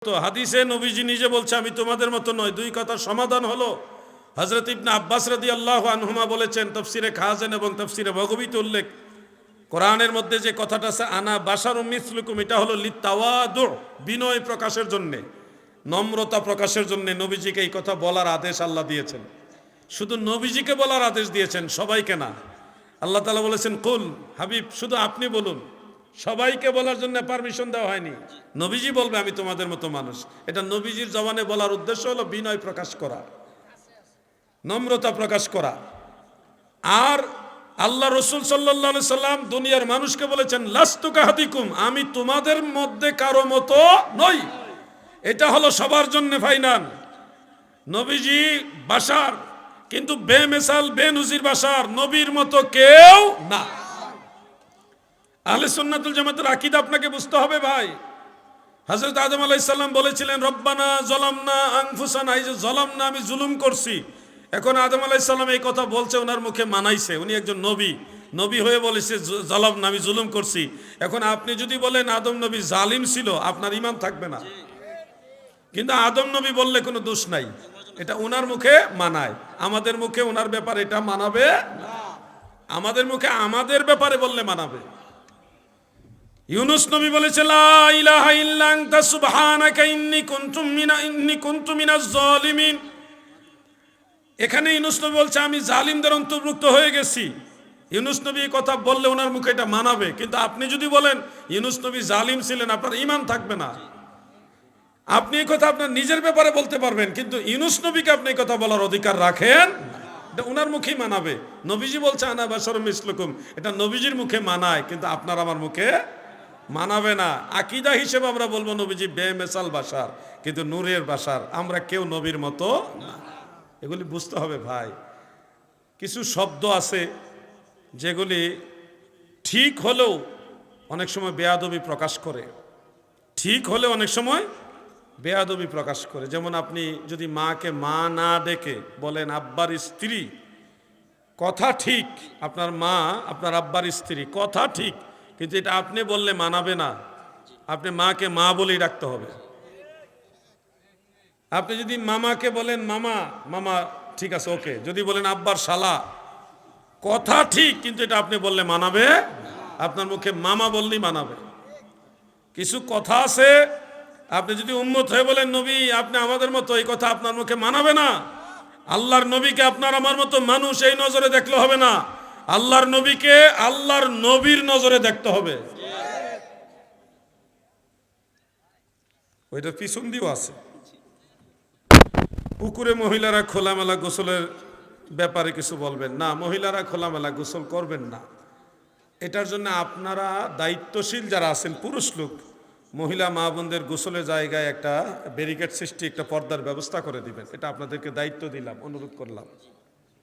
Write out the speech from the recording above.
তো হাদিসে নবীজি নিজে বলছে আমি তোমাদের মতো নয়। দুই কথার সমাধান হলো হযরত ইবনে আব্বাস রাদিয়াল্লাহু আনহুমা বলেছেন, তাফসিরে খাজেন এবং তাফসিরে বগবীতে উল্লেখ, কোরআনের মধ্যে যে কথাটা আছে আনা বাশারুম মিসলুকুম, এটা হলো লিতাওয়াদু, বিনয় প্রকাশের জন্য, নম্রতা প্রকাশের জন্য নবীজিকে এই কথা বলার আদেশ আল্লাহ দিয়েছেন। শুধু নবীজিকে বলার আদেশ দিয়েছেন, সবাইকে না। আল্লাহ তাআলা বলেছেন কুল, হাবিব শুধু আপনি বলুন, সবাইকে বলার জন্য পারমিশন দেওয়া হয়নি। নবীজি বলবে আমি তোমাদের মতো মানুষ। এটা নবীজির জবানে বলার উদ্দেশ্য হলো বিনয় প্রকাশ করা, নম্রতা প্রকাশ করা। আর আল্লাহ রসুল সাল্লাল্লাহু আলাইহি সাল্লাম দুনিয়ার মানুষকে বলেছেন লাস্তু কাহাদিকুম, আমি তোমাদের মধ্যে কারো মতো নই। এটা হলো সবার জন্য ফাইনাল। নবীজি বাশার, কিন্তু বেমেসাল বেনজির বাশার, নবীর মতো কেউ না। আহলে সুন্নাতুল জামাতের আকীদা আপনাকে বুঝতে হবে ভাই। হযরত আদম আলাইহিস সালাম বলেছিলেন রব্বানা যালামনা আনফুসানা, এই যে যালামনা, আমি জুলুম করছি। এখন আদম আলাইহিস সালাম এই কথা বলছে, ওনার মুখে মানাইছে, উনি একজন নবী, নবী হয়ে বলেছে যালামনা, আমি জুলুম করছি। এখন আপনি যদি বলেন আদম নবী জালিম ছিল, আপনার ঈমান থাকবে না। কিন্তু আদম নবী বললে কোনো দোষ নাই, এটা ওনার মুখে মানায়। আমাদের মুখে ওনার ব্যাপারে এটা মানাবে না। আমাদের মুখে আমাদের ব্যাপারে বললে মানাবে। ইউনুস নবী বলেছে লা ইলাহা ইল্লা আনতা সুবহানাকা ইন্নী কুনতু মিনাজ জালিমিন। এখানে ইউনুস নবী বলছে আমি জালিমদের অন্তর্ভুক্ত হয়ে গেছি। ইউনুস নবী এই কথা বললে ওনার মুখে এটা মানাবে। কিন্তু আপনি যদি বলেন ইউনুস নবী জালিম ছিলেন, আপনার ঈমান থাকবে না। আপনি এই কথা আপনার নিজের ব্যাপারে বলতে পারবেন, কিন্তু ইউনুস নবীকে আপনি এই কথা বলার অধিকার রাখেন, এটা ওনার মুখেই মানাবে। নবীজি বলছে আনা বাশারুম মিসলুকুম, এটা নবীজির মুখে মানায়, কিন্তু আপনার আমার মুখে মানাবে না। আকীদা হিসেবে আমরা বলবো নবীজি বেমেসাল বাশার, কিন্তু নূরের বাশার, আমরা কেউ নবীর মতো না। এগুলি বুঝতে হবে ভাই। কিছু শব্দ আছে যেগুলি ঠিক হলেও অনেক সময় বেয়াদবি প্রকাশ করে, ঠিক হলে অনেক সময় বেয়াদবি প্রকাশ করে। যেমন আপনি যদি মাকে মা না ডেকে বলেন আব্বার স্ত্রী, কথা ঠিক, আপনার মা আপনার আব্বার স্ত্রী, কথা ঠিক, কিন্তু এটা আপনি বললে মানাবে না। আপনি মাকে মা বলেই ডাকতে হবে। আপনি যদি মামাকে বলেন মামা, মামা ঠিক আছে ওকে। যদি বলেন আব্বার শালা, কথা ঠিক, কিন্তু এটা আপনি বললে মানাবে, আপনার মুখে মামা বললেই মানাবে। কিছু কথা আছে আপনি যদি উম্মত হয়ে বলেন নবী আপনি আমাদের মতো, এই কথা আপনার মুখে মানাবে না। আল্লাহর নবীকে আপনার আমার মতো মানুষ এই নজরে দেখলে হবে না, আল্লাহর নবীকে আল্লাহর নবীর নজরে দেখতে হবে। ওইটার পিছন দিয়েও আছে। পুকুরে মহিলারা খোলামেলা গোসলের ব্যাপারে কিছু বলবেন না, মহিলারা খোলামেলা গোসল করবেন না। এটার জন্য আপনারা দায়িত্বশীল যারা আছেন, পুরুষ লোক, মহিলা মা বোনদের গোসলের জায়গায় একটা ব্যারিকেড সৃষ্টি, একটা পর্দার ব্যবস্থা করে দিবেন। এটা আপনাদেরকে দায়িত্ব দিলাম, অনুরোধ করলাম।